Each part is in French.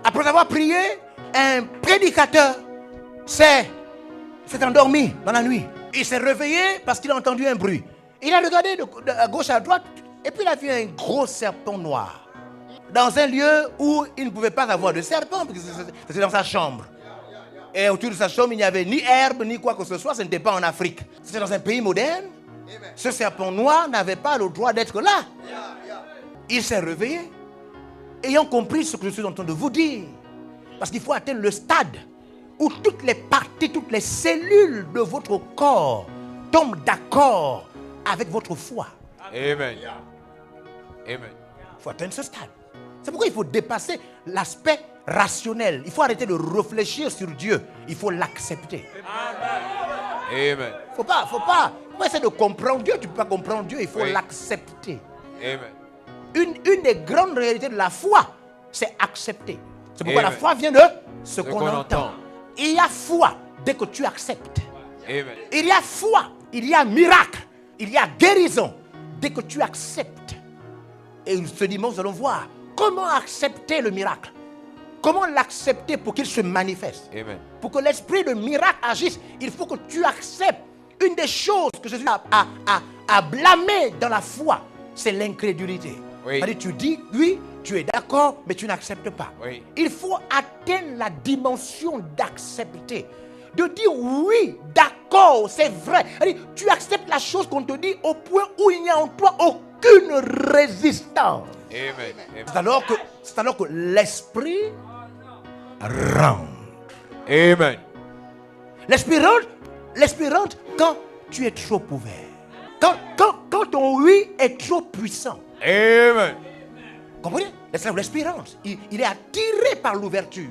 Après avoir prié, un prédicateur s'est endormi dans la nuit. Il s'est réveillé parce qu'il a entendu un bruit. Il a regardé à gauche, à droite, et puis il a vu un gros serpent noir. Dans un lieu où il ne pouvait pas avoir de serpent, parce que c'était dans sa chambre. Et autour de sa chambre, il n'y avait ni herbe, ni quoi que ce soit, ce n'était pas en Afrique. C'était dans un pays moderne. Ce serpent noir n'avait pas le droit d'être là. Il s'est réveillé, ayant compris ce que je suis en train de vous dire. Parce qu'il faut atteindre le stade où toutes les parties, toutes les cellules de votre corps tombent d'accord avec votre foi. Amen. Amen. Il faut atteindre ce stade. C'est pourquoi il faut dépasser l'aspect rationnel. Il faut arrêter de réfléchir sur Dieu. Il faut l'accepter. Amen. Faut pas essayer de comprendre Dieu. Tu ne peux pas comprendre Dieu. Il faut l'accepter. Amen. Une des grandes réalités de la foi, c'est accepter. C'est pourquoi la foi vient de ce qu'on entend. Il y a foi dès que tu acceptes. Amen. Il y a foi, il y a miracle, il y a guérison dès que tu acceptes. Et ce dimanche, nous allons voir comment accepter le miracle. Comment l'accepter pour qu'il se manifeste. Amen. Pour que l'esprit de miracle agisse, il faut que tu acceptes. Une des choses que Jésus a blâmé dans la foi, c'est l'incrédulité. Oui. C'est-à-dire, tu dis oui, tu es d'accord, mais tu n'acceptes pas. Oui. Il faut atteindre la dimension d'accepter. De dire oui, d'accord, c'est vrai. C'est-à-dire, tu acceptes la chose qu'on te dit au point où il n'y a en toi aucune résistance. Amen. C'est alors que l'esprit rentre. Amen. L'esprit rentre quand tu es trop ouvert. Quand ton oui est trop puissant. Amen. Comprenez? L'esprit rentre. Il est attiré par l'ouverture.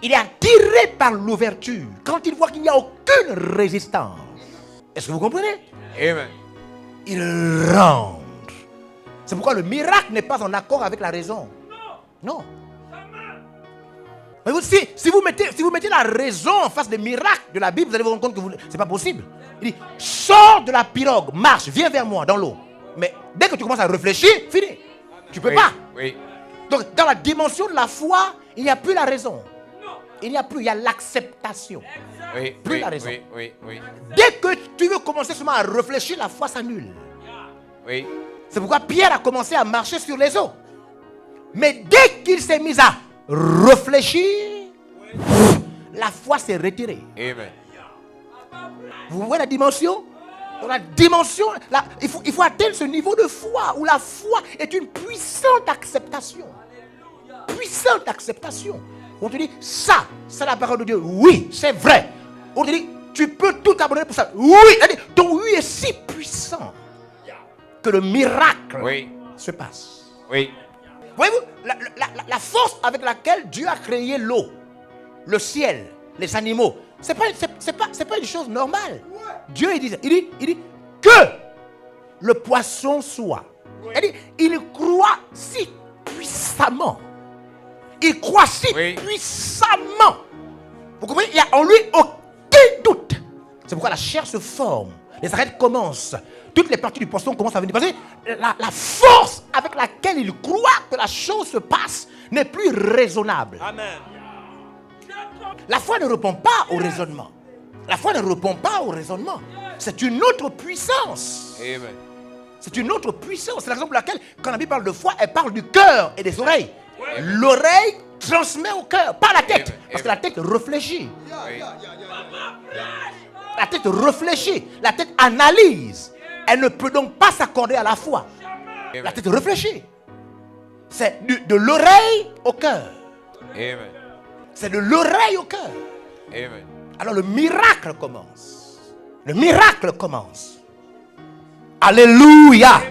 Il est attiré par l'ouverture. Quand il voit qu'il n'y a aucune résistance. Est-ce que vous comprenez? Amen. Il rentre. C'est pourquoi le miracle n'est pas en accord avec la raison. Non. Mais si vous mettez la raison en face des miracles de la Bible, vous allez vous rendre compte que ce n'est pas possible. Il dit, sors de la pirogue, marche, viens vers moi dans l'eau. Mais dès que tu commences à réfléchir, fini. Tu ne peux pas. Oui. Donc dans la dimension de la foi, il n'y a plus la raison. Il n'y a plus, il y a l'acceptation. Oui. Plus la raison. Oui. Dès que tu veux commencer seulement à réfléchir, la foi s'annule. Oui. C'est pourquoi Pierre a commencé à marcher sur les eaux. Mais dès qu'il s'est mis à réfléchir, la foi s'est retirée. Amen. Vous voyez la dimension? Dans la dimension, il faut atteindre ce niveau de foi où la foi est une puissante acceptation. Puissante acceptation. On te dit, ça, c'est la parole de Dieu. Oui, c'est vrai. On te dit, tu peux tout abandonner pour ça. Oui, ton oui est si puissant que le miracle se passe. Oui. Voyez-vous, la force avec laquelle Dieu a créé l'eau, le ciel, les animaux, c'est pas une chose normale. Dieu il dit que le poisson soit. Il croit si puissamment. Il croit si puissamment. Vous comprenez? Il n'y a en lui aucun doute. C'est pourquoi la chair se forme. Les arêtes commencent. Toutes les parties du poisson commencent à venir. Parce que la force avec laquelle il croit que la chose se passe n'est plus raisonnable. Amen. La foi ne répond pas au raisonnement. La foi ne répond pas au raisonnement. C'est une autre puissance. Amen. C'est une autre puissance. C'est la raison pour laquelle, quand la Bible parle de foi, elle parle du cœur et des oreilles. L'oreille transmet au cœur, pas la tête. Parce que la tête réfléchit. La tête réfléchit. La tête analyse. Elle ne peut donc pas s'accorder à la foi. La tête réfléchit. C'est de l'oreille au cœur. Amen. C'est de l'oreille au cœur. Amen. Alors le miracle commence. Le miracle commence. Alléluia.